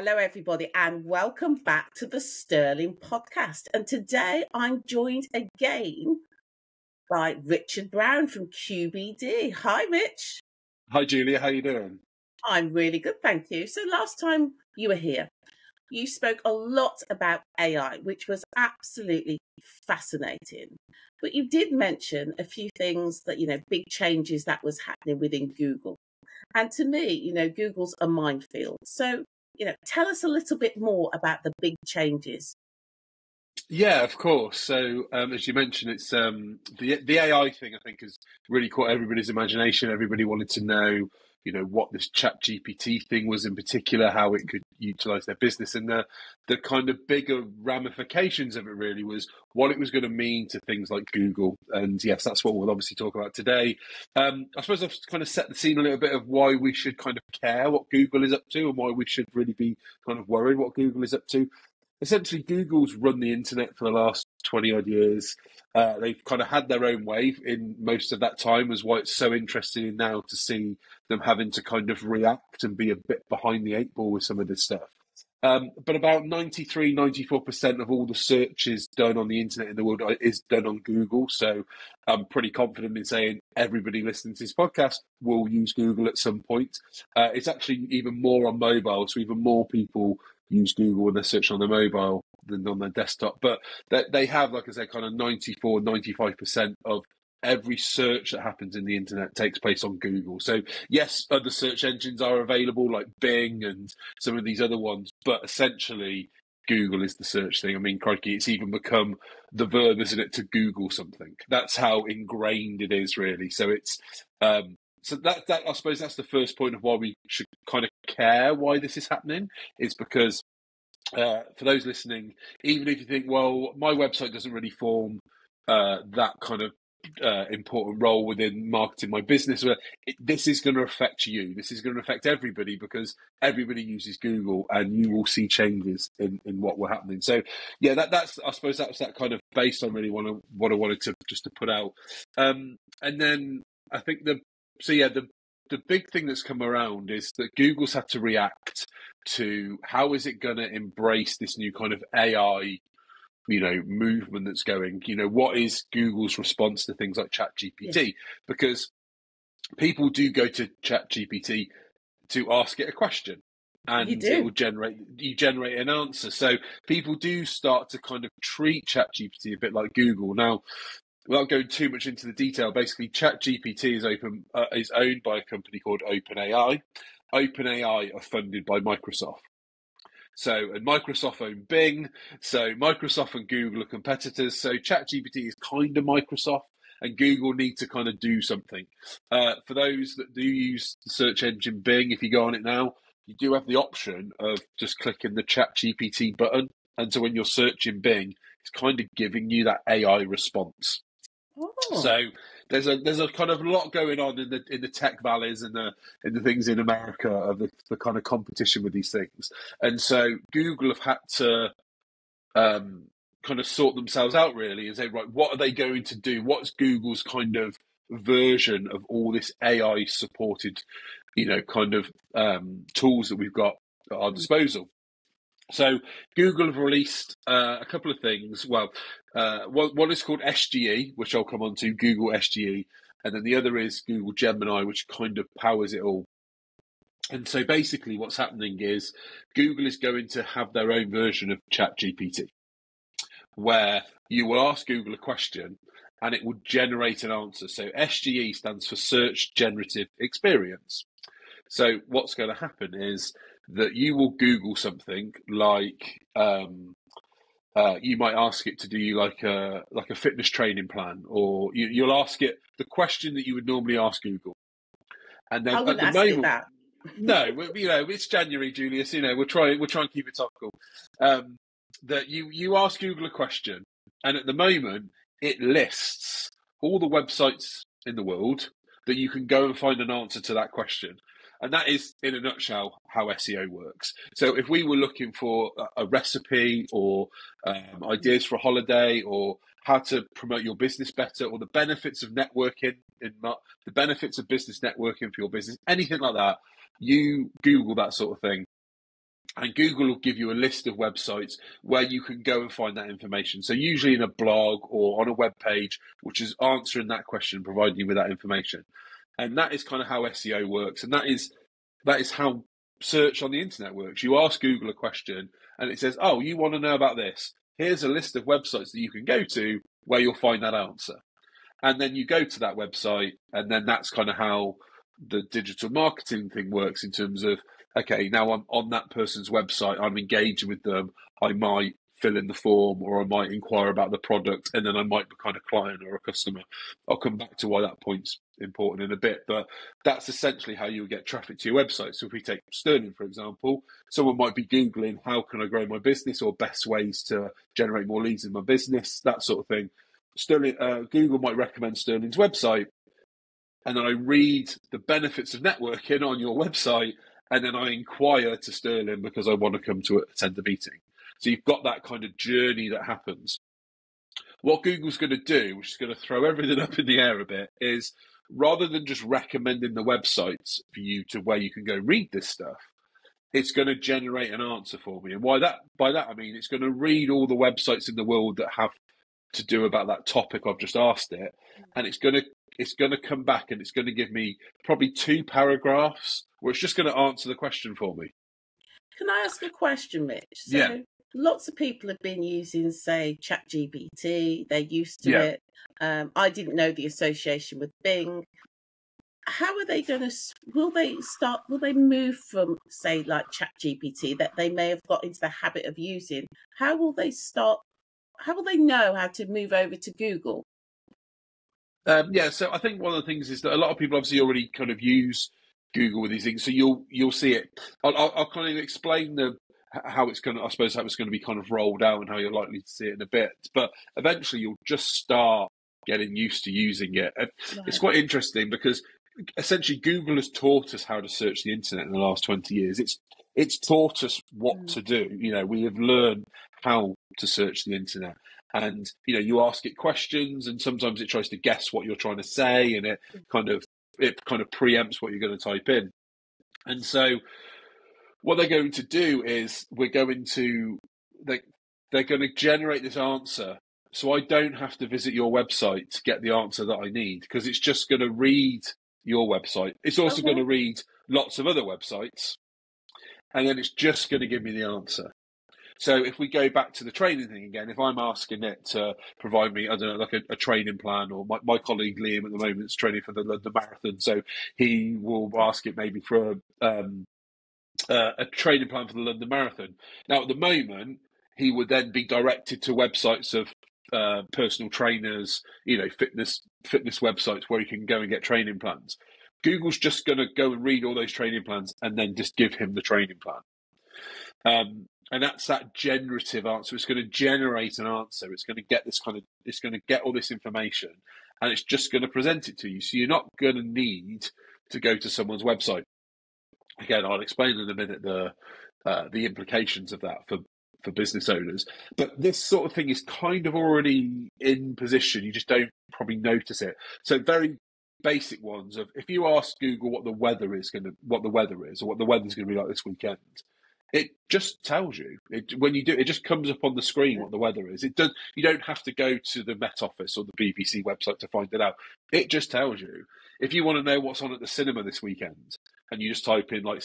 Hello, everybody, and welcome back to the Sterling podcast. And today I'm joined again by Richard Brown from QBD. Hi, Rich. Hi, Julia. How you doing? I'm really good, thank you. So last time you were here, you spoke a lot about AI, which was absolutely fascinating. But you did mention a few things that, big changes that was happening within Google. And to me, Google's a minefield. So, tell us a little bit more about the big changes. Yeah, of course. So, as you mentioned, it's the AI thing. I think has really caught everybody's imagination. Everybody wanted to know, what this Chat GPT thing was in particular, how it could utilize their business, and the kind of bigger ramifications of it really was what it was going to mean to things like Google. And yes, that's what we'll obviously talk about today. I suppose I've kind of set the scene a little bit of why we should kind of care what Google is up to, and why we should really be kind of worried what Google is up to. Essentially, Google's run the internet for the last 20 odd years. They've kind of had their own wave in most of that time, is why it's so interesting now to see them having to kind of react and be a bit behind the eight ball with some of this stuff. But about 94% of all the searches done on the internet in the world is done on Google. So I'm pretty confident in saying everybody listening to this podcast will use Google at some point. It's actually even more on mobile, so even more people use Google when they're searching on their mobile than on their desktop. But they have, like I said, kind of 94, 95% of every search that happens in the internet takes place on Google. So yes, other search engines are available like Bing and some of these other ones, but essentially Google is the search thing. I mean, crikey, it's even become the verb, isn't it, to Google something. That's how ingrained it is, really. So it's so that I suppose that's the first point of why we should kind of care why this is happening, is because for those listening, even if you think, well, my website doesn't really form that kind of important role within marketing my business, this is going to affect you. This is going to affect everybody because everybody uses Google, and you will see changes in what were happening. So yeah, that's I suppose that's that kind of based on really what I wanted to just to put out. And then I think the big thing that's come around is that Google's had to react to how is it going to embrace this new kind of AI, movement that's going. What is Google's response to things like ChatGPT? Yeah. Because people do go to ChatGPT to ask it a question, and it will generate an answer. So people do start to kind of treat ChatGPT a bit like Google now. Without going too much into the detail, basically ChatGPT is owned by a company called OpenAI. OpenAI are funded by Microsoft. So, and Microsoft own Bing. So Microsoft and Google are competitors. So ChatGPT is kind of Microsoft, and Google need to kind of do something. For those that do use the search engine Bing, if you go on it now, you do have the option of just clicking the ChatGPT button. And so when you're searching Bing, it's kind of giving you that AI response. Oh. So there's a kind of lot going on in the tech valleys and the things in America of the kind of competition with these things, and so Google have had to kind of sort themselves out really and say, right, what are they going to do? What's Google's kind of version of all this AI supported, kind of tools that we've got at our disposal? So Google have released a couple of things. Well, one is called SGE, which I'll come on to, Google SGE. And then the other is Google Gemini, which kind of powers it all. And so basically what's happening is Google is going to have their own version of ChatGPT, where you will ask Google a question and it will generate an answer. So SGE stands for Search Generative Experience. So what's going to happen is that you will Google something like you might ask it to do like a fitness training plan, or you'll ask it the question that you would normally ask Google. And then I wouldn't ask it that. No, it's January, Julius. We'll try and keep it topical. That you ask Google a question, and at the moment it lists all the websites in the world that you can go and find an answer to that question. And that is, in a nutshell, how SEO works. So if we were looking for a recipe or ideas for a holiday, or how to promote your business better, or the benefits of networking, the benefits of business networking for your business, anything like that, you Google that sort of thing, And Google will give you a list of websites where you can go and find that information. So usually in a blog or on a web page, which is answering that question, providing you with that information. And that is kind of how SEO works. And that is how search on the internet works. You ask Google a question and it says, oh, you want to know about this? Here's a list of websites that you can go to where you'll find that answer. And then you go to that website, and then that's kind of how the digital marketing thing works in terms of, okay, now I'm on that person's website, I'm engaging with them, I might fill in the form or I might inquire about the product, and then I might become a client or a customer. I'll come back to why that point's important in a bit, but that's essentially how you get traffic to your website. So if we take Sterling, for example, someone might be Googling, how can I grow my business, or best ways to generate more leads in my business, that sort of thing. Sterling, Google might recommend Sterling's website, and then I read the benefits of networking on your website, and then I inquire to Sterling because I want to come to attend a meeting. So you've got that kind of journey that happens. What Google's going to do, which is going to throw everything up in the air a bit, is rather than just recommending the websites for you to where you can go read this stuff, it's going to generate an answer for me. And by that I mean it's going to read all the websites in the world that have to do about that topic I've just asked it, and it's going to come back and it's going to give me probably 2 paragraphs where it's just going to answer the question for me. Can I ask a question, Mitch? So Yeah. lots of people have been using, say, ChatGPT. They're used to it. I didn't know the association with Bing. How are they going to? Will they move from, say, like ChatGPT that they may have got into the habit of using? How will they start? How will they know how to move over to Google? So I think one of the things is that a lot of people obviously already kind of use Google with these things, so you'll see it. I'll kind of explain how it's going to, I suppose, how it's going to be kind of rolled out and how you're likely to see it in a bit. But eventually, you'll just start getting used to using it. And It's quite interesting because essentially Google has taught us how to search the internet in the last 20 years. It's taught us what to do. We have learned how to search the internet. And you ask it questions, and sometimes it tries to guess what you're trying to say, and it kind of preempts what you're going to type in. And so, what they're going to do is they're going to generate this answer, so I don't have to visit your website to get the answer that I need, because it's just going to read your website. It's also going to read lots of other websites, and then it's just going to give me the answer. So if we go back to the training thing again, if I'm asking it to provide me, I don't know, like a training plan, or my colleague Liam at the moment is training for the London Marathon, so he will ask it maybe for a training plan for the London Marathon. Now, at the moment, he would then be directed to websites of personal trainers, fitness websites where he can go and get training plans. Google's just going to go and read all those training plans and then just give him the training plan. And that's that generative answer. It's going to generate an answer. It's going to get it's going to get all this information, and it's just going to present it to you. So you're not going to need to go to someone's website. Again, I'll explain in a minute the implications of that for business owners. But this sort of thing is kind of already in position. You just don't probably notice it. So very basic ones of, if you ask Google what the weather is, or what the weather's going to be like this weekend, it just tells you. When you do, it just comes up on the screen what the weather is. It does. You don't have to go to the Met Office or the BBC website to find it out. It just tells you. If you want to know what's on at the cinema this weekend, and you just type in like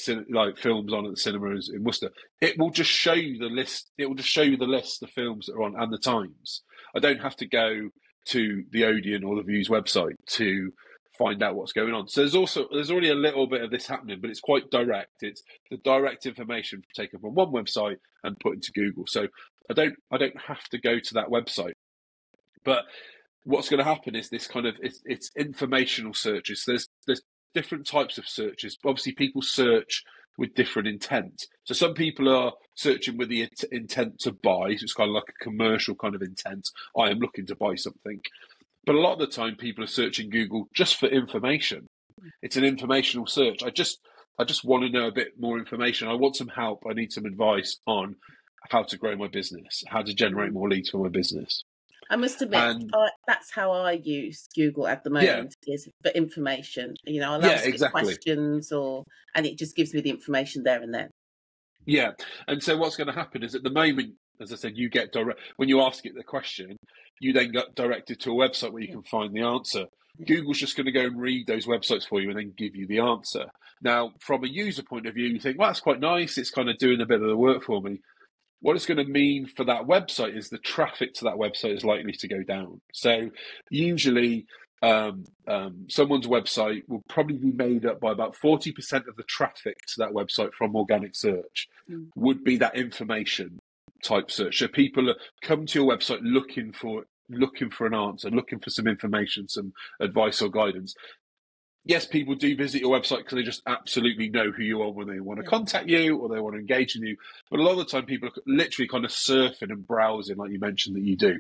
films on at the cinemas in Worcester, it will just show you the list. It will just show you the list of films that are on and the times. I don't have to go to the Odeon or the Views website to find out what's going on. So there's already a little bit of this happening, but it's quite direct. It's the direct information taken from one website and put into Google. So I don't have to go to that website. But what's going to happen is this kind of it's informational searches. There's different types of searches. Obviously, people search with different intent. So some people are searching with the intent to buy. So it's kind of like a commercial kind of intent. I am looking to buy something. But a lot of the time, people are searching Google just for information. It's an informational search. I just want to know a bit more information. I want some help. I need some advice on how to grow my business, how to generate more leads for my business. I must admit, that's how I use Google at the moment, is for information. I'll ask it questions, and it just gives me the information there and then. Yeah. And so what's going to happen is at the moment, as I said, you get direct, when you ask it the question, you then get directed to a website where you Yeah. can find the answer. Yeah. Google's just going to go and read those websites for you and then give you the answer. Now, from a user point of view, you think, well, that's quite nice. It's kind of doing a bit of the work for me. What it's going to mean for that website is the traffic to that website is likely to go down. So usually someone's website will probably be made up by about 40% of the traffic to that website from organic search would be that information type search. So people come to your website looking for an answer, looking for some information, some advice or guidance. Yes, people do visit your website because they just absolutely know who you are when they want to contact you or they want to engage in you. But a lot of the time, people are literally kind of surfing and browsing, like you mentioned that you do.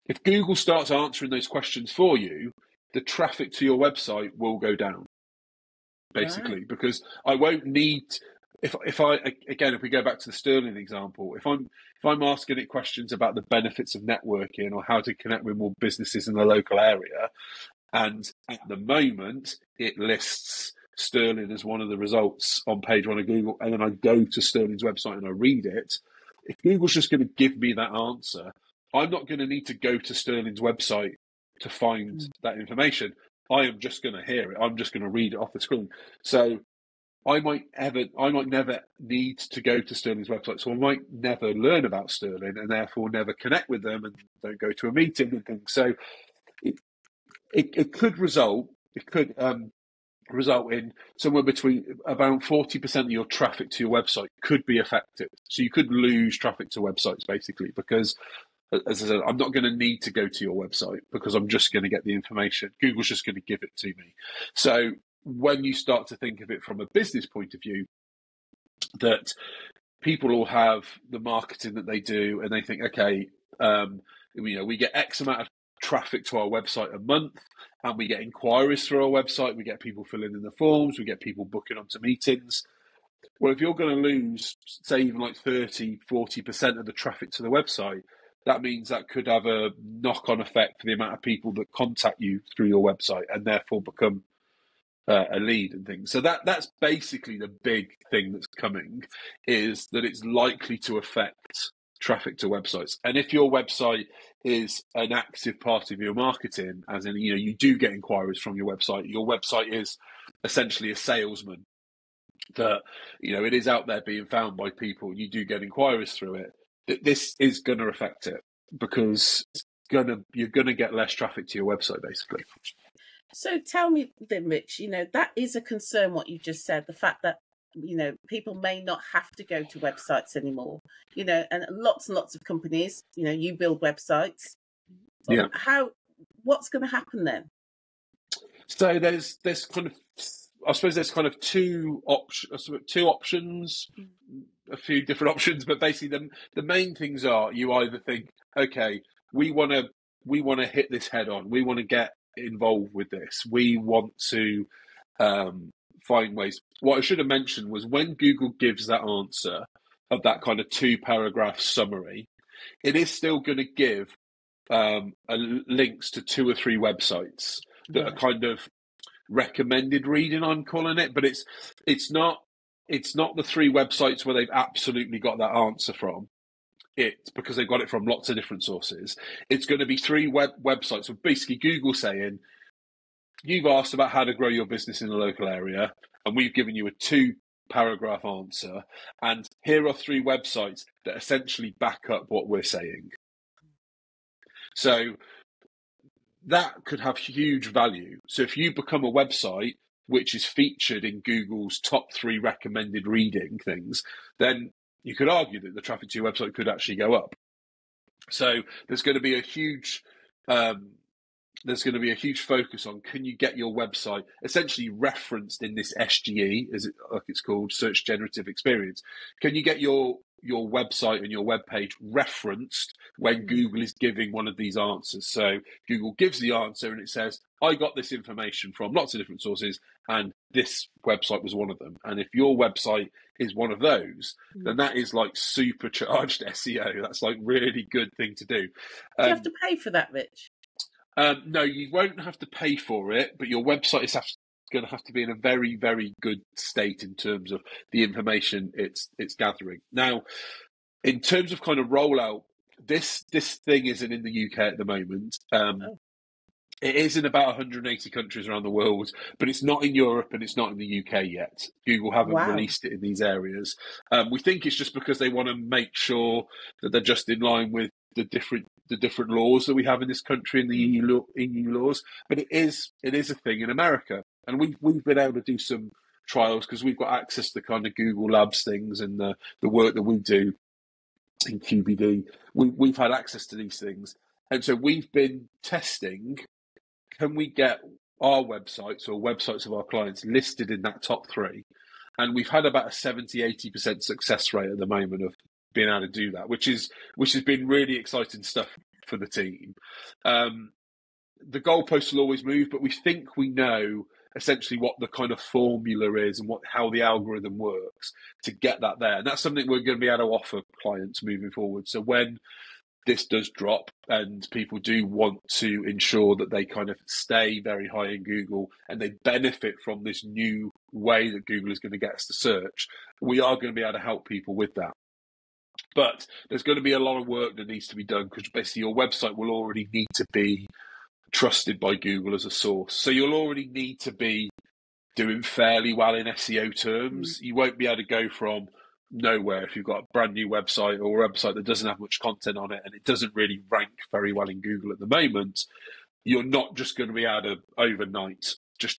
If Google starts answering those questions for you, the traffic to your website will go down, basically, because I won't need. If we go back to the Sterling example, if I'm asking it questions about the benefits of networking or how to connect with more businesses in the local area, and at the moment, it lists Sterling as one of the results on page one of Google. And then I go to Sterling's website and I read it. If Google's just going to give me that answer, I'm not going to need to go to Sterling's website to find that information. I am just going to hear it. I'm just going to read it off the screen. So I might never need to go to Sterling's website. So I might never learn about Sterling and therefore never connect with them and don't go to a meeting and things. So it could result in somewhere between about 40% of your traffic to your website could be affected. So you could lose traffic to websites basically because, as I said, I'm not going to need to go to your website because I'm just going to get the information. Google's just going to give it to me. So when you start to think of it from a business point of view, that people all have the marketing that they do and they think, okay, we get X amount of traffic to our website a month and we get inquiries through our website, we get people filling in the forms, we get people booking onto meetings. Well, if you're going to lose, say, even like 30-40% of the traffic to the website, that means that could have a knock-on effect for the amount of people that contact you through your website and therefore become a lead and things. So that's basically the big thing that's coming, is that it's likely to affect traffic to websites. And if your website is an active part of your marketing, as in, you do get inquiries from your website is essentially a salesman, that, it is out there being found by people, you do get inquiries through it, this is going to affect it because you're going to get less traffic to your website, basically. So tell me then, Rich, that is a concern, what you just said, the fact that, people may not have to go to websites anymore, and lots of companies, you build websites. Yeah. What's going to happen then? So there's kind of, I suppose there's kind of two options, a few different options, but basically the main things are, you either think, okay, we want to hit this head on, we want to get involved with this, we want to find ways. What I should have mentioned was when Google gives that answer of that kind of 2-paragraph summary, it is still going to give links to 2 or 3 websites that are kind of recommended reading, I'm calling it, but it's not the 3 websites where they've absolutely got that answer from. It's because they've got it from lots of different sources. It's going to be 3 websites with basically Google saying, you've asked about how to grow your business in the local area, and we've given you a 2-paragraph answer, and here are 3 websites that essentially back up what we're saying. So that could have huge value. So if you become a website which is featured in Google's top 3 recommended reading things, then you could argue that the traffic to your website could actually go up. So there's going to be a huge focus on, can you get your website essentially referenced in this SGE, like it's called, Search Generative Experience? Can you get your website and your web page referenced when Google is giving one of these answers? So Google gives the answer and it says, I got this information from lots of different sources and this website was one of them. And if your website is one of those, then that is like supercharged SEO. That's like really good thing to do. Do you have to pay for that, Rich? No, you won't have to pay for it, but your website going to have to be in a very, very good state in terms of the information it's gathering. Now, in terms of kind of rollout, this thing isn't in the UK at the moment. Oh, It is in about 180 countries around the world, but it's not in Europe and it's not in the UK yet. Google haven't wow. released it in these areas. We think it's just because they want to make sure that they're just in line with the different laws that we have in this country and the EU laws. But it is a thing in America, and we've been able to do some trials because we've got access to kind of Google Labs things and the work that we do in QBD. We've had access to these things, and so we've been testing. Can we get our websites or websites of our clients listed in that top three? And we've had about a 70-80% success rate at the moment of being able to do that, which has been really exciting stuff for the team. The goalposts will always move, but we think we know essentially what the kind of formula is and how the algorithm works to get that there. And that's something we're going to be able to offer clients moving forward. So when this does drop and people do want to ensure that they kind of stay very high in Google and they benefit from this new way that Google is going to get us to search, we are going to be able to help people with that. But there's going to be a lot of work that needs to be done because basically your website will already need to be trusted by Google as a source. So you'll already need to be doing fairly well in SEO terms. You won't be able to go from nowhere if you've got a brand new website or a website that doesn't have much content on it and it doesn't really rank very well in Google at the moment. You're not just going to be able to overnight just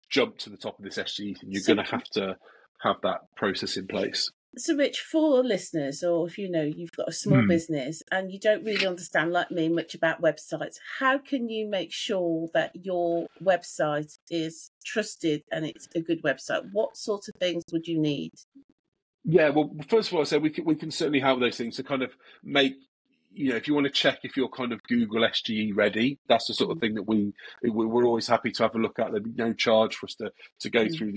jump to the top of this SGE thing. You're going to have that process in place. So, Rich, for listeners, or if you've got a small business and you don't really understand, like me, much about websites, how can you make sure that your website is trusted and it's a good website? What sort of things would you need? Yeah, well, first of all, I said we can certainly help those things to kind of make, if you want to check if you're kind of Google SGE ready, that's the sort of thing that we're always happy to have a look at. There'd be no charge for us to go through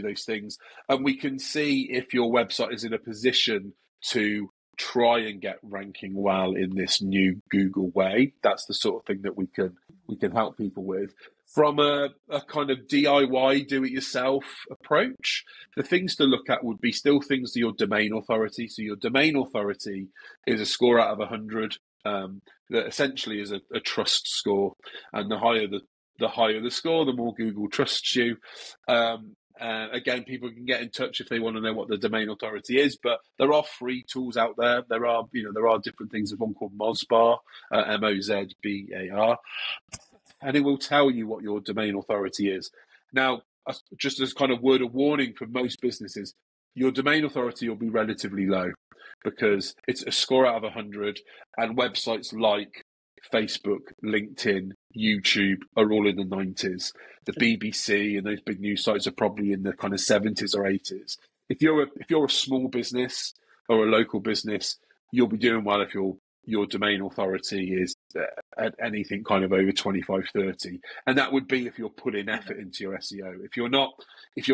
those things, and we can see if your website is in a position to try and get ranking well in this new Google way. That's the sort of thing that we can help people with. From a kind of DIY, do-it-yourself approach, the things to look at would be still things to your domain authority. So your domain authority is a score out of 100 that essentially is a trust score. And the higher the score, the more Google trusts you. Again, people can get in touch if they want to know what the domain authority is, but there are free tools out there. There are different things. There's one called Mozbar, Mozbar, and it will tell you what your domain authority is. Now, just as kind of word of warning for most businesses, your domain authority will be relatively low because it's a score out of 100, and websites like Facebook, LinkedIn, YouTube are all in the 90s. The BBC and those big news sites are probably in the kind of 70s or 80s. If you're a small business or a local business, you'll be doing well if your domain authority is at anything kind of over 25, 30. And that would be if you're putting effort into your SEO. If you're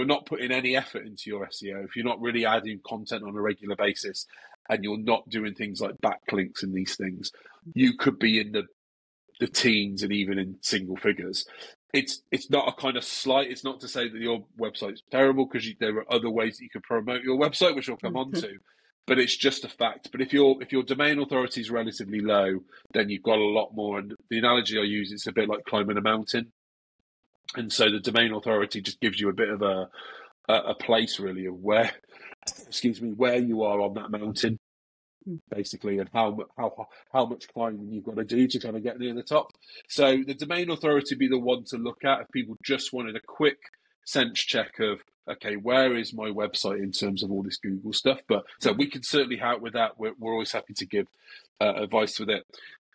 not putting any effort into your SEO, if you're not really adding content on a regular basis, and you're not doing things like backlinks and these things, you could be in the teens and even in single figures. It's not a kind of slight. It's not to say that your website's terrible, because there are other ways that you can promote your website, which we'll come on to. But it's just a fact. But if your domain authority is relatively low, then you've got a lot more. And the analogy I use, it's a bit like climbing a mountain. And so the domain authority just gives you a bit of a place really of where you are on that mountain, basically, and how much climbing you've got to do to kind of get near the top. So the domain authority would be the one to look at if people just wanted a quick sense check of, okay, where is my website in terms of all this Google stuff? But so we can certainly help with that. We're always happy to give advice with it.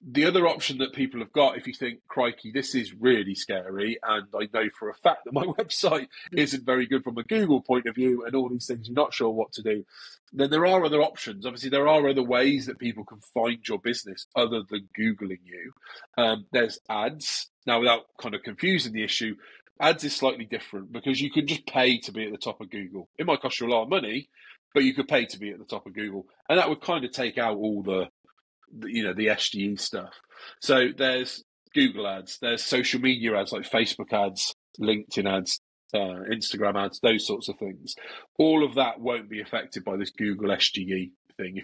The other option that people have got, if you think, crikey, this is really scary, and I know for a fact that my website isn't very good from a Google point of view, and all these things, you're not sure what to do, then there are other options. Obviously, there are other ways that people can find your business other than Googling you. There's ads. Now, without kind of confusing the issue, ads is slightly different because you can just pay to be at the top of Google. It might cost you a lot of money, but you could pay to be at the top of Google. And that would kind of take out all the SGE stuff. So there's Google ads, there's social media ads like Facebook ads, LinkedIn ads, Instagram ads, those sorts of things. All of that won't be affected by this Google SGE thing.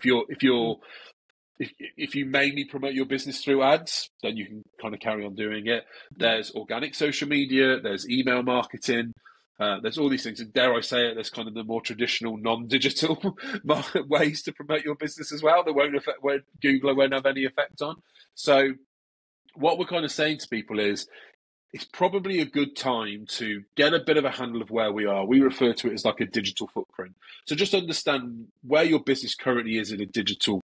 If you mainly promote your business through ads, then you can kind of carry on doing it. There's organic social media, there's email marketing, there's all these things. And dare I say it, there's kind of the more traditional non-digital ways to promote your business as well that where Google won't have any effect on. So what we're kind of saying to people is, it's probably a good time to get a bit of a handle of where we are. We refer to it as like a digital footprint. So just understand where your business currently is in a digital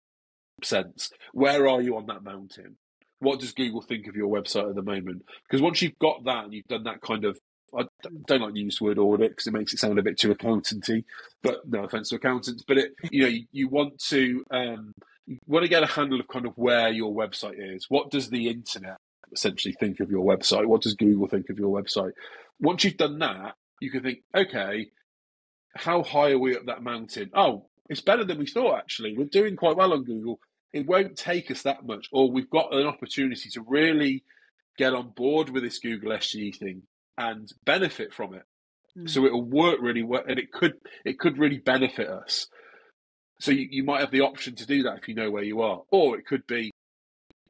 sense. Where are you on that mountain? What does Google think of your website at the moment? Because once you've got that and you've done that kind of, I don't like to use the word audit because it makes it sound a bit too accountancy, but no offense to accountants, but you want to get a handle of kind of where your website is. What does the internet essentially think of your website? What does Google think of your website? Once you've done that, you can think, okay, how high are we up that mountain? Oh, it's better than we thought, actually. We're doing quite well on Google. It won't take us that much, or we've got an opportunity to really get on board with this Google SGE thing and benefit from it. So it'll work really well, and it could really benefit us. So you might have the option to do that if you know where you are. Or it could be,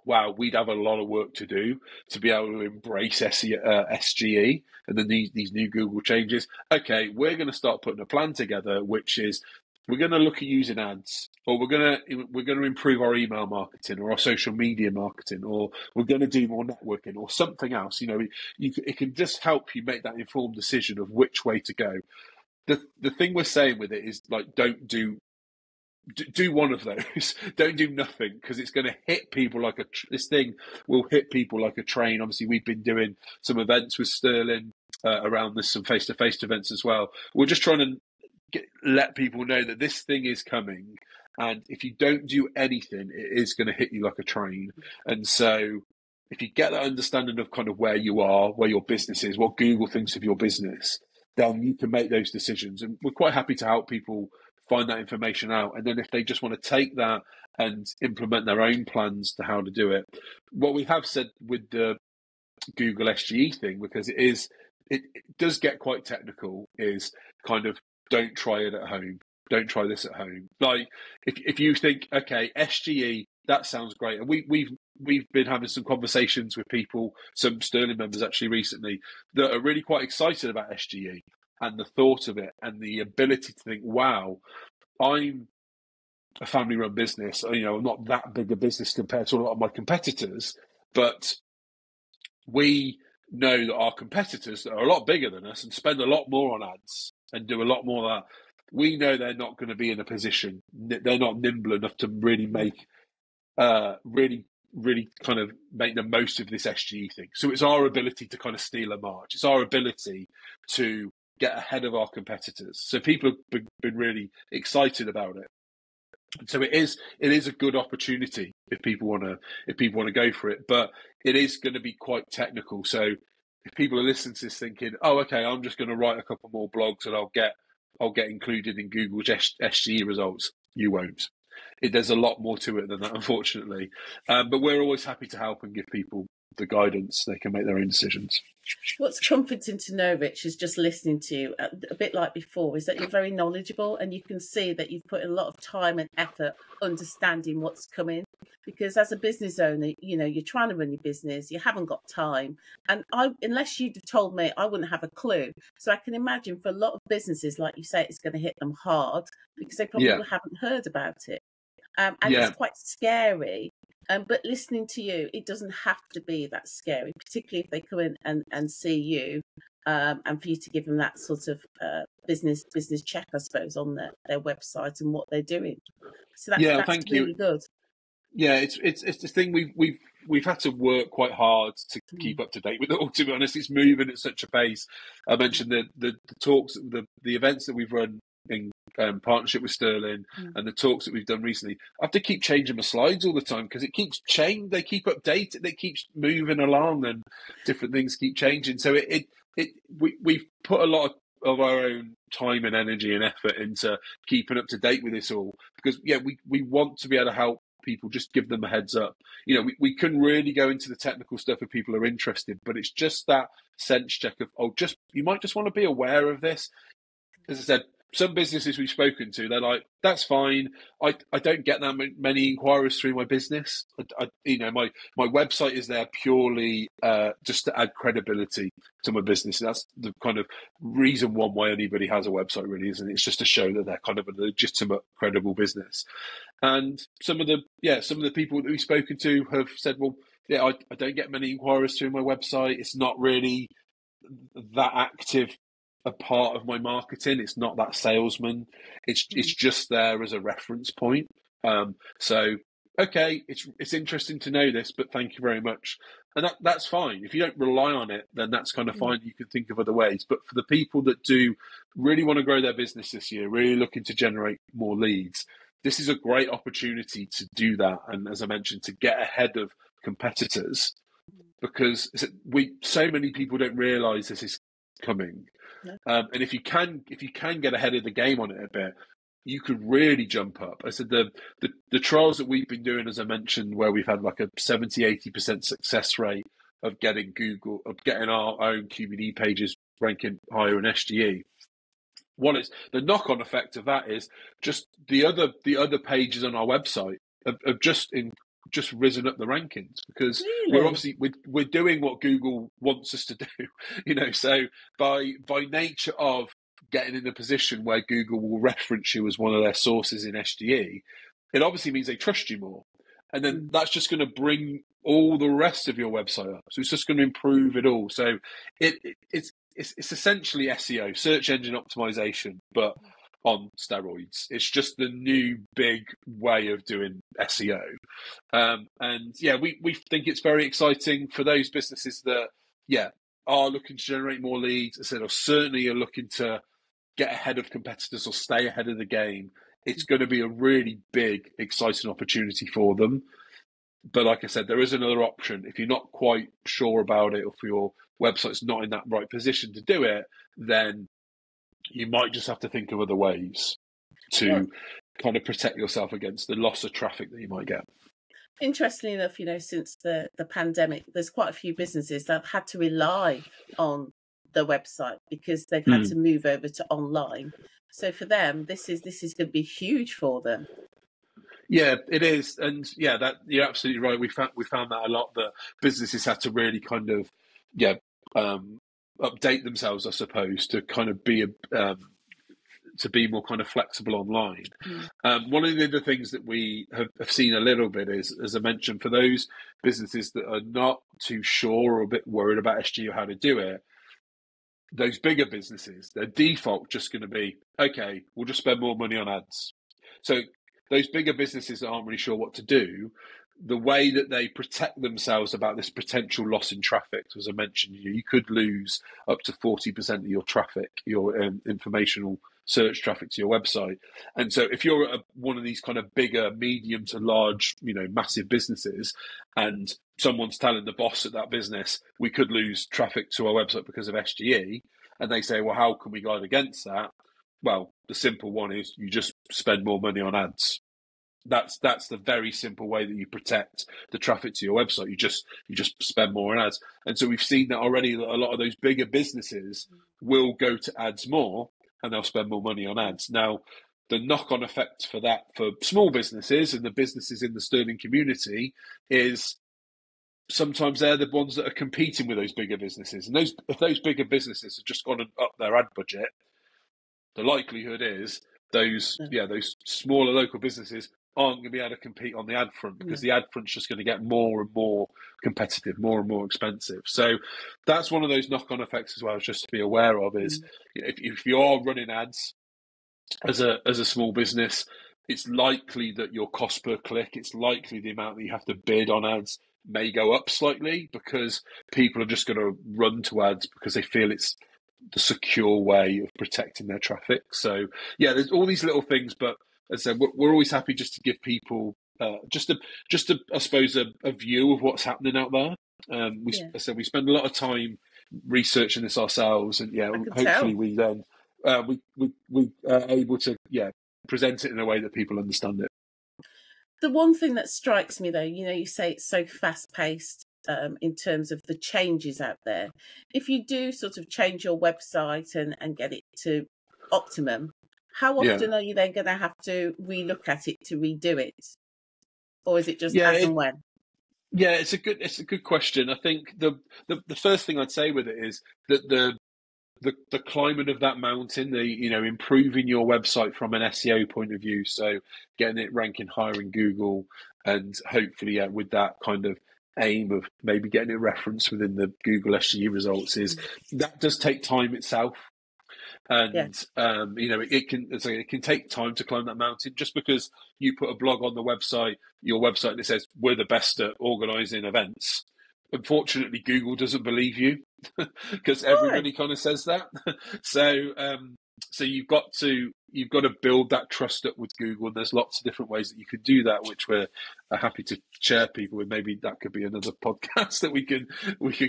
wow, we'd have a lot of work to do to be able to embrace SGE and then these new Google changes. Okay, we're going to start putting a plan together, which is we're going to look at using ads, or we're going to improve our email marketing or our social media marketing, or we're going to do more networking or something else. It can just help you make that informed decision of which way to go. The thing we're saying with it is, like, don't do one of those. Don't do nothing, because it's going to hit people like this thing will hit people like a train. Obviously, we've been doing some events with Sterling around this, some face-to-face events as well. We're just trying to let people know that this thing is coming, and if you don't do anything, it is going to hit you like a train. And so if you get that understanding of kind of where you are, where your business is, what Google thinks of your business, then you can make those decisions. And we're quite happy to help people find that information out. And then if they just want to take that and implement their own plans to how to do it, what we have said with the Google SGE thing, because it does get quite technical, is kind of, don't try it at home. Don't try this at home. Like, if you think, okay, SGE, that sounds great. And we've been having some conversations with people, some Sterling members actually recently, that are really quite excited about SGE and the thought of it and the ability to think, wow, I'm a family-run business. I'm not that big a business compared to a lot of my competitors, but we know that our competitors that are a lot bigger than us and spend a lot more on ads and do a lot more of that, we know they're not going to be in a position, they're not nimble enough to really make, really kind of make the most of this SGE thing. So it's our ability to kind of steal a march. It's our ability to get ahead of our competitors. So people have been really excited about it. So it is a good opportunity if people want to go for it, but it is going to be quite technical. So if people are listening to this thinking, oh, okay, I'm just going to write a couple more blogs and I'll get included in Google's SGE results, you won't. There's a lot more to it than that, unfortunately. But we're always happy to help and give people the guidance. They can make their own decisions. What's comforting to know, Rich, is just listening to you, a bit like before, is that you're very knowledgeable, and you can see that you've put a lot of time and effort understanding what's coming. Because as a business owner, you're trying to run your business, you haven't got time. And unless you'd have told me, I wouldn't have a clue. So I can imagine for a lot of businesses, like you say, it's going to hit them hard because they probably haven't heard about it. And it's quite scary. But listening to you, it doesn't have to be that scary, particularly if they come in and see you, and for you to give them that sort of business check, I suppose, on their website and what they're doing. So that's thank really you. good. Yeah, it's the thing we've had to work quite hard to keep up to date with it all. To be honest, it's moving at such a pace. I mentioned the talks, the events that we've run in partnership with Sterling, and the talks that we've done recently. I have to keep changing my slides all the time because it keeps changing. They keep updated. It keeps moving along, and different things keep changing. So we've put a lot of our own time and energy and effort into keeping up to date with this all, because we want to be able to help people, just give them a heads up. We can really go into the technical stuff if people are interested, but it's just that sense check of, you might just want to be aware of this. As I said, some businesses we've spoken to, they're like, that's fine. I don't get that many inquiries through my business. My website is there purely just to add credibility to my business. And that's the kind of reason why anybody has a website, really, isn't it? It's just to show that they're kind of a legitimate, credible business. And some of the people that we've spoken to have said, well, yeah, I don't get many inquiries through my website. It's not really that active a part of my marketing. It's not that salesman. It's just there as a reference point. So okay, it's interesting to know this, but thank you very much. And that's fine. If you don't rely on it, then that's kind of fine. You can think of other ways. But for the people that do really want to grow their business this year, really looking to generate more leads, this is a great opportunity to do that. And as I mentioned, to get ahead of competitors, because so many people don't realize this is coming. And if you can get ahead of the game on it a bit, you could really jump up. I said the trials that we've been doing, as I mentioned, where we've had like a 70-80% success rate of getting our own QBD pages ranking higher in SGE. The knock-on effect of that is just the other pages on our website have just risen up the rankings, because we're doing what Google wants us to do, so by nature of getting in a position where Google will reference you as one of their sources in SGE, it obviously means they trust you more, and then that's just going to bring all the rest of your website up. So it's just going to improve it all. So it's essentially SEO, search engine optimization, but on steroids. It's just the new big way of doing SEO. And yeah, we think it's very exciting for those businesses that, are looking to generate more leads. I said, or certainly are looking to get ahead of competitors or stay ahead of the game. It's going to be a really big, exciting opportunity for them. But like I said, there is another option. If you're not quite sure about it, or if your website's not in that right position to do it, then you might just have to think of other ways to kind of protect yourself against the loss of traffic that you might get. Interestingly enough, since the pandemic, there's quite a few businesses that have had to rely on the website because they've had to move over to online. So for them, this is going to be huge for them. Yeah, it is. And yeah, that you're absolutely right. We found that a lot, that businesses have to really kind of update themselves, I suppose, to kind of be to be more kind of flexible online. One of the other things that we have seen a little bit is, as I mentioned, for those businesses that are not too sure or a bit worried about SG or how to do it, those bigger businesses, their default just going to be, okay, we'll just spend more money on ads. So those bigger businesses that aren't really sure what to do, the way that they protect themselves about this potential loss in traffic, as I mentioned, you could lose up to 40% of your traffic, your informational search traffic to your website. And so if you're one of these kind of bigger, medium to large, massive businesses, and someone's telling the boss at that business, we could lose traffic to our website because of SGE, and they say, well, how can we guard against that? Well, the simple one is you just spend more money on ads. That's the very simple way that you protect the traffic to your website. You just spend more on ads. And so we've seen that already, that a lot of those bigger businesses will go to ads more, and they'll spend more money on ads. Now, the knock-on effect for that for small businesses and the businesses in the Sterling community is sometimes they're the ones that are competing with those bigger businesses. And if those bigger businesses have just gone and up their ad budget, the likelihood is those smaller local businesses aren't going to be able to compete on the ad front, because the ad front's just going to get more and more competitive, more and more expensive. So that's one of those knock-on effects as well, just to be aware of, is if you are running ads as a small business, it's likely that your cost per click, it's likely the amount that you have to bid on ads may go up slightly, because people are just going to run to ads because they feel it's the secure way of protecting their traffic. So yeah, there's all these little things, but as I said, we're always happy just to give people just I suppose a view of what's happening out there. As I said, we spend a lot of time researching this ourselves, and hopefully we then we are able to present it in a way that people understand it. The one thing that strikes me, though, you say it's so fast paced in terms of the changes out there. If you do sort of change your website and get it to optimum, how Yeah, often are you then going to have to relook at it to redo it, or is it just yeah, as and when? yeah. It's a good question. I think the first thing I'd say with it is that the climate of that mountain, improving your website from an SEO point of view, so getting it ranking higher in Google, and hopefully, with that kind of aim of maybe getting it referenced within the Google SGE results, is that does take time itself. Yeah, And it can take time to climb that mountain. Just because you put a blog on your website that says we're the best at organising events, unfortunately Google doesn't believe you because right. everybody kind of says that. so so you've got to build that trust up with Google, and there's lots of different ways that you could do that, which we're happy to share people with. Maybe that could be another podcast that we can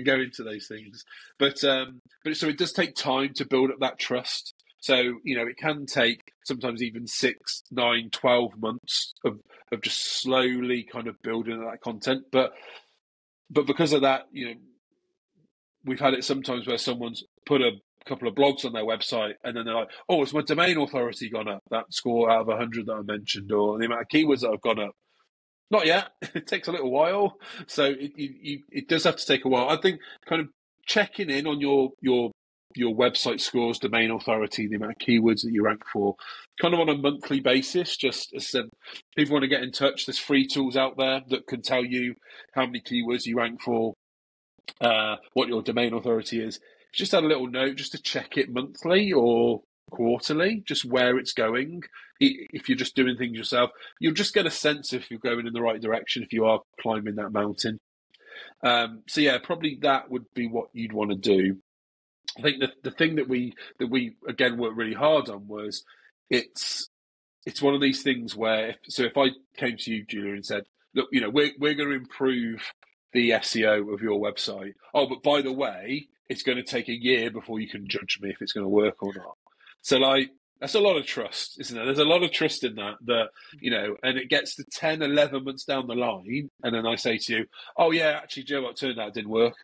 go into those things. But so it does take time to build up that trust. So it can take sometimes even 6, 9, 12 months of just slowly kind of building that content. But because of that, we've had it sometimes where someone's put a couple of blogs on their website, and then they're like, "Oh, has my domain authority gone up? That score out of 100 that I mentioned, or the amount of keywords that have gone up?" Not yet. It takes a little while, so it does have to take a while. I think kind of checking in on your website scores, domain authority, the amount of keywords that you rank for, kind of on a monthly basis. Just as people want to get in touch, there's free tools out there that can tell you how many keywords you rank for, what your domain authority is. Just add a little note just to check it monthly or quarterly, just where it's going. If you're just doing things yourself, you'll just get a sense if you're going in the right direction, if you are climbing that mountain. So yeah, probably that would be what you'd want to do. I think the thing that we again worked really hard on was it's one of these things where if I came to you, Julia, and said, look, we're going to improve the SEO of your website. Oh, but by the way, it's going to take a year before you can judge me if it's going to work or not. So that's a lot of trust, isn't it? There's a lot of trust in that, and it gets to 10, 11 months down the line. And then I say to you, oh yeah, actually, Joe, it turned out it didn't work.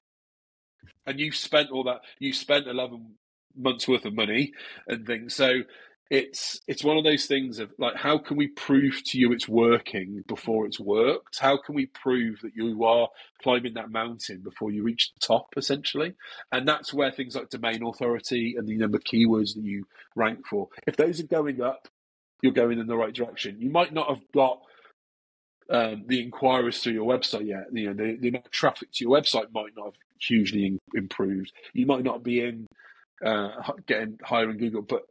And you've spent all that, you spent 11 months worth of money and things. So it's one of those things of like, how can we prove to you it's working before it's worked? How can we prove that you are climbing that mountain before you reach the top, essentially? And that's where things like domain authority and the number of keywords that you rank for, if those are going up, you're going in the right direction. You might not have got the inquiries through your website yet. The amount of traffic to your website might not have hugely improved. You might not be getting higher in Google, but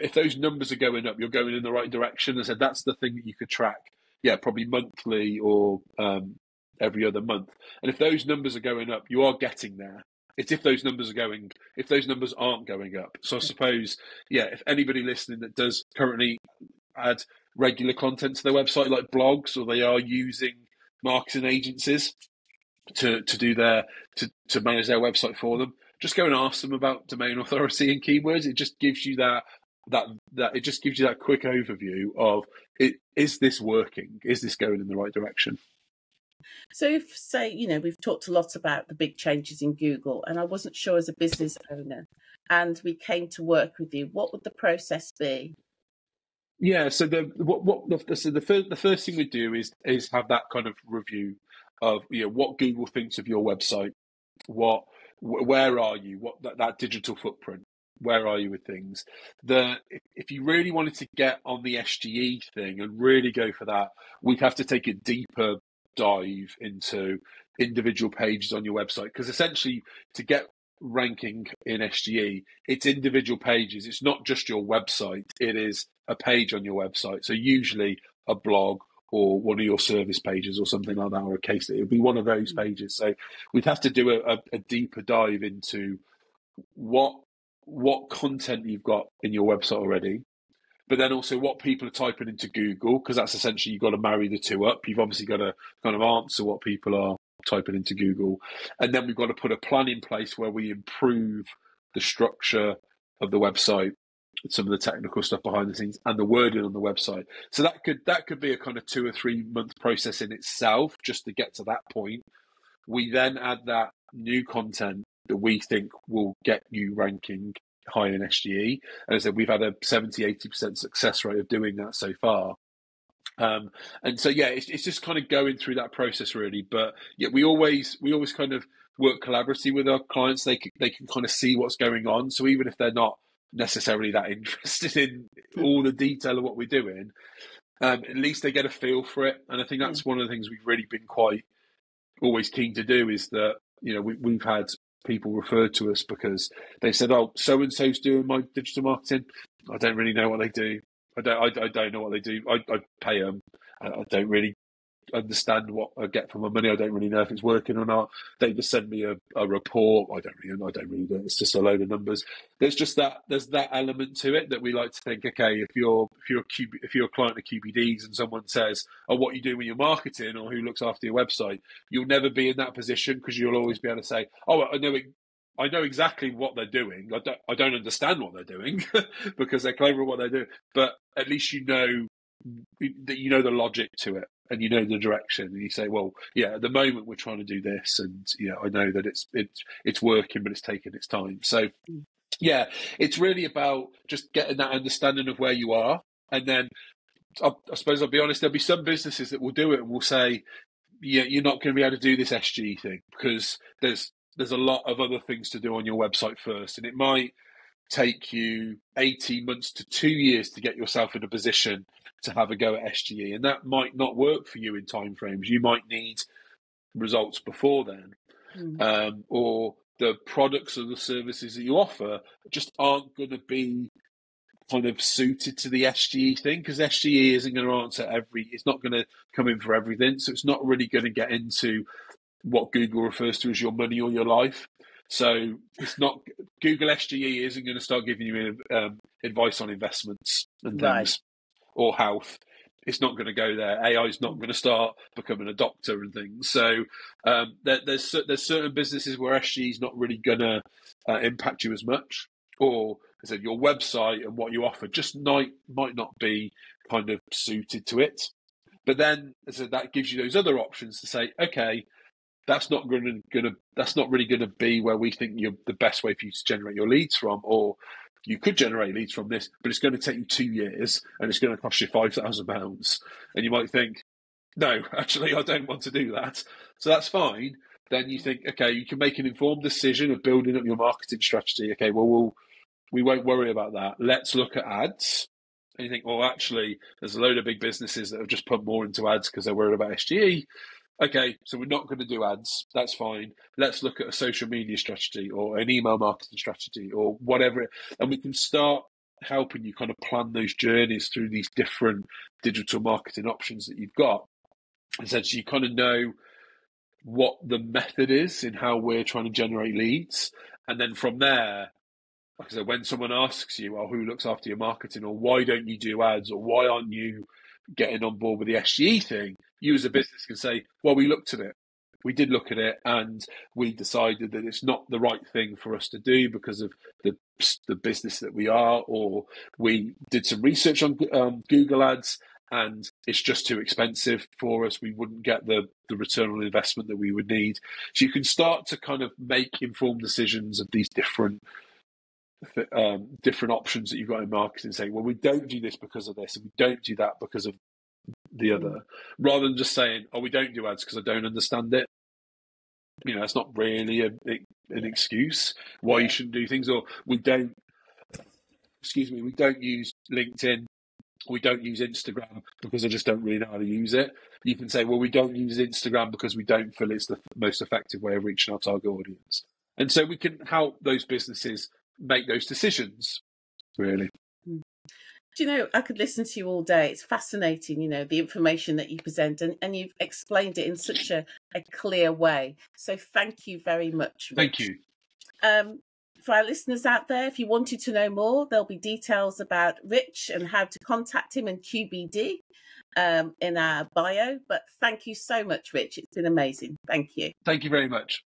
if those numbers are going up, you're going in the right direction. I said that's the thing that you could track. Yeah, probably monthly or every other month. And if those numbers are going up, you are getting there. It's if those numbers aren't going up. So I suppose, yeah, if anybody listening that does currently add regular content to their website, like blogs, or they are using marketing agencies to to manage their website for them, just go and ask them about domain authority and keywords. It just gives you that it just gives you that quick overview of it. Is this working? Is this going in the right direction? So if, say, we've talked a lot about the big changes in Google, and I wasn't sure as a business owner, and we came to work with you, what would the process be? Yeah. So the first thing we do is have that kind of review of what Google thinks of your website. Where are you? What that digital footprint? Where are you with things? If you really wanted to get on the SGE thing and really go for that, we'd have to take a deeper dive into individual pages on your website, because essentially to get ranking in SGE, it's individual pages. It's not just your website. It is a page on your website. So usually a blog or one of your service pages or something like that, or a case, it would be one of those pages. So we'd have to do a deeper dive into what content you've got in your website already, but then also what people are typing into Google, because that's essentially, you've got to marry the two up. You've obviously got to kind of answer what people are typing into Google. And then we've got to put a plan in place where we improve the structure of the website some of the technical stuff behind the scenes and the wording on the website. So that could be a kind of 2 or 3 month process in itself just to get to that point. We then add that new content that we think will get you ranking high in SGE. And as I said, we've had a 70-80% success rate of doing that so far. And so yeah, it's just kind of going through that process really. But yeah, we always kind of work collaboratively with our clients. They can kind of see what's going on. So even if they're not necessarily that interested in all the detail of what we're doing, at least they get a feel for it. And I think that's one of the things we've really been quite always keen to do, is that, you know, we've had people refer to us because they said, "Oh, so and so's doing my digital marketing. I don't really know what they do. I don't know what they do. I pay them. I don't really understand what I get for my money. I don't really know if it's working or not. They just send me a report. I don't really know. It's just a load of numbers." There's that element to it that we like to think, okay, if you're a client of QBD's and someone says, "Oh, what you do with your marketing," or "Who looks after your website," you'll never be in that position, because you'll always be able to say, "Oh, I know exactly what they're doing. I don't understand what they're doing," because they're clever at what they're doing. But at least you know the logic to it, and you know the direction, and you say, "Well, yeah, at the moment we're trying to do this, and I know that it's working, but it's taking its time." So yeah, it's really about just getting that understanding of where you are, and then I suppose I'll be honest, there'll be some businesses that will do it and will say, "Yeah, you're not going to be able to do this SG thing because there's a lot of other things to do on your website first, and it might take you 18 months to 2 years to get yourself in a position to have a go at SGE, and that might not work for you in timeframes. You might need results before then, or the products or the services that you offer just aren't going to be kind of suited to the SGE thing, because SGE isn't going to answer it's not going to come in for everything, so it's not really going to get into what Google refers to as your money or your life. So it's not, Google SGE isn't going to start giving you advice on investments and things, or health. It's not going to go there. AI is not going to start becoming a doctor and things. So there's certain businesses where SGE is not really going to impact you as much, or as I said, your website and what you offer just might not be kind of suited to it. But then, as I said, that gives you those other options to say, okay, that's not really going to be where we think you're the best way for you to generate your leads from, or you could generate leads from this, but it's going to take you 2 years and it's going to cost you £5,000. And you might think, no, actually, I don't want to do that. So that's fine. Then you think, okay, you can make an informed decision of building up your marketing strategy. Okay, well, we won't worry about that. Let's look at ads. And you think, well, actually, there's a load of big businesses that have just put more into ads because they're worried about SGE. Okay, so we're not going to do ads. That's fine. Let's look at a social media strategy or an email marketing strategy or whatever. And we can start helping you kind of plan those journeys through these different digital marketing options that you've got. And so you kind of know what the method is in how we're trying to generate leads. And then from there, like I said, when someone asks you, "Well, who looks after your marketing?" or "Why don't you do ads?" or "Why aren't you getting on board with the SGE thing?" you as a business can say, "Well, we looked at it. We did look at it, and we decided that it's not the right thing for us to do because of the business that we are, or we did some research on Google Ads, and it's just too expensive for us. We wouldn't get the return on investment that we would need." So you can start to kind of make informed decisions of these different options that you've got in marketing, saying, "Well, we don't do this because of this, and we don't do that because of the other," rather than just saying, "Oh, we don't do ads because I don't understand it." It's not really an excuse why you shouldn't do things. Or we don't use LinkedIn, we don't use Instagram because I just don't really know how to use it. You can say, "Well, we don't use Instagram because we don't feel it's the most effective way of reaching our target audience." And so we can help those businesses make those decisions, really. I could listen to you all day. It's fascinating, the information that you present, and you've explained it in such a clear way. So thank you very much, Rich. Thank you. For our listeners out there, if you wanted to know more, there'll be details about Rich and how to contact him and QBD in our bio. But thank you so much, Rich. It's been amazing. Thank you. Thank you very much.